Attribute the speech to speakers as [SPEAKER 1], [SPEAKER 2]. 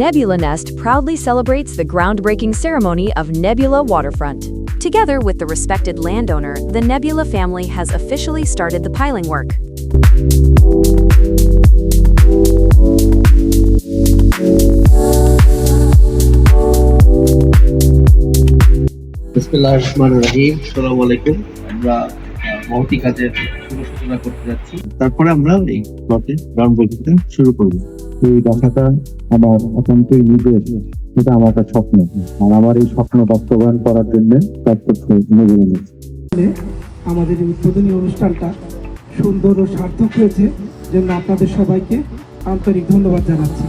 [SPEAKER 1] Nebula Nest proudly celebrates the groundbreaking ceremony of Nebula Waterfront. Together with the respected landowner, the Nebula family has officially started the piling work.
[SPEAKER 2] বিসমিল্লাহিররহমানিররহিম। আসসালামু আলাইকুম। আমরা মহতি কাজের শুভ সূচনা করতে যাচ্ছি। তারপরে আমরা এই প্লটে গ্রাউন্ড ব্রেকিংটা শুরু করব।
[SPEAKER 3] এই বাসাটা আমার একান্তই নিজের, এটা আমার একটা স্বপ্ন, আর আমার এই স্বপ্ন বাস্তবায়ন করার জন্য কাজ করতে
[SPEAKER 4] আমাদের এই উদ্বোধনী অনুষ্ঠানটা সুন্দর ও সার্থক হয়েছে, জন্য আপনাদের সবাইকে আন্তরিক ধন্যবাদ জানাচ্ছি।